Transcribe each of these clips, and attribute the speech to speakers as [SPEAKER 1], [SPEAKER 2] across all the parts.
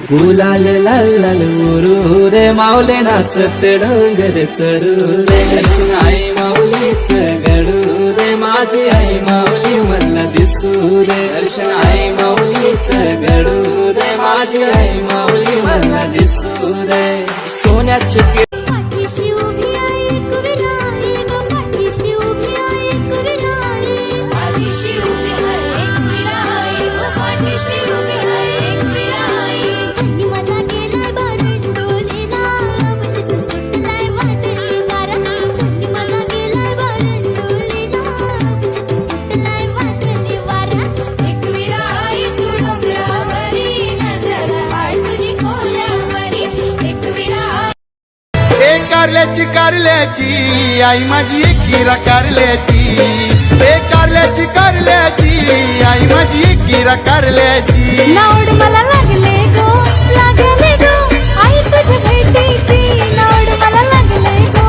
[SPEAKER 1] गुलाल लाल लाल उरू रे माऊले नाचत डोंगर चढू रे दर्शन आई माऊलीच घडू रे माझी आई माऊली मला दिसू रे दर्शन आई माऊलीच घडू रे माझी आई माऊली मला दिसू रे सोन्याचे
[SPEAKER 2] पाठीशी उभी आहे एक विराई ग पाठीशी उभी आहे एक विराई पाठीशी उभी आहे एक विराई ग पाठीशी उभी आहे एक विराई आणि माझा गेलाय बारण डोलीला वचित सुटलाय वादळी वारा आणि माझा गेलाय बारण डोलीला वचित सुटलाय वादळी वारा एक विराई तू डोंगरावरी नजर आहे तुझी खोल्यावरी एक विराई
[SPEAKER 3] कारल्याची आई माझी गिरा कारल्याची कारल्याची आई माझी गिरा कारल्याची
[SPEAKER 2] नावड मला लागले गो लागले गो आई तुझ्या भेटीची नावड मला लागले गो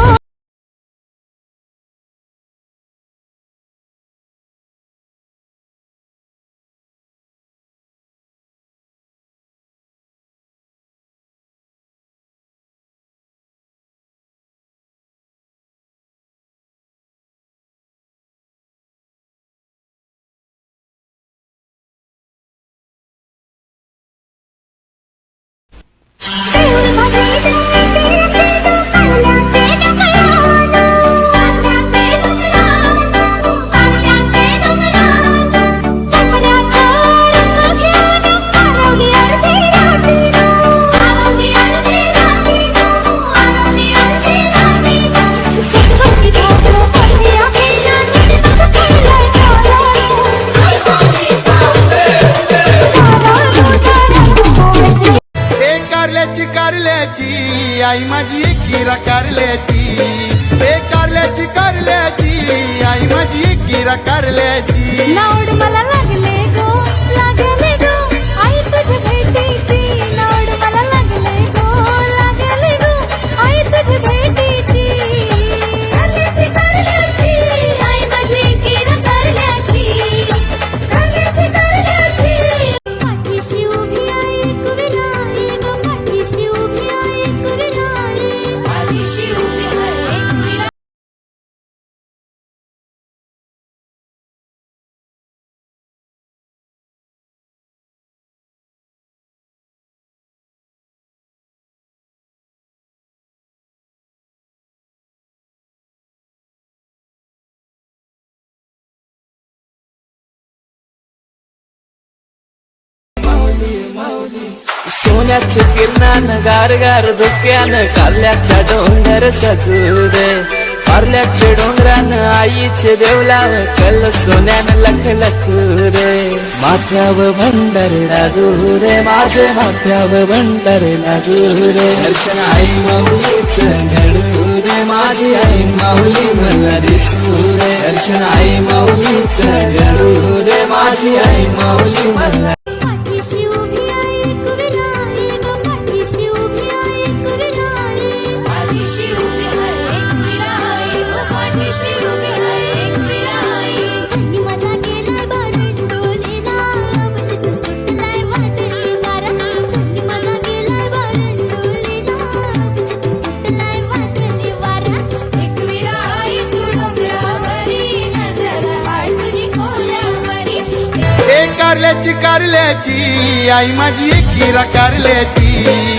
[SPEAKER 3] कारल्याची आई माझी गिरा कारल्याची कारल्याची आई माझी गिरा कारल्याची
[SPEAKER 2] नावड मला लागले गो लागले गो आई तुझ्या भेटीची नावड मला लागले गो आई तुझ्या भेटीची कारल्याची आई माझी गिरा कारल्याची पाठीशी उभी आहे एक विराई ग पाठीशी उभी आहे एक विराई पाठीशी उभी आहे एक विराई
[SPEAKER 1] सोन्याचे किरणानं गार गार धुक्यानं काल्याचा डोंगर सजू रे कारल्याचे डोंगरानं आईचे देवलाव कल सोन्यानं लख लखू रे माथ्यावर भंडार लागू रे माझे माथ्यावर भंडार लागू रे दर्शन आई माऊलीच घडू रे माझी आई माऊली मला दिसू रे दर्शन आई माऊलीच घडू रे माझी आई माऊली मला
[SPEAKER 2] पाठीशी उभी आहे एक विराई ग पाठीशी उभी आहे एक विराई पाठीशी उभी आहे एक विराई ग पाठीशी उभी आहे एक विराई आणि माझा गेलाय बारण डोलीला वचित सुटलाय वादळी वारा आणि माझा गेलाय बारण डोलीला वचित सुटलाय वादळी वारा एक विराई तू डोंगरावरी नजर आहे तुझी खोल्यावरी
[SPEAKER 3] कारल्याची आई माझी गिरा कारल्याची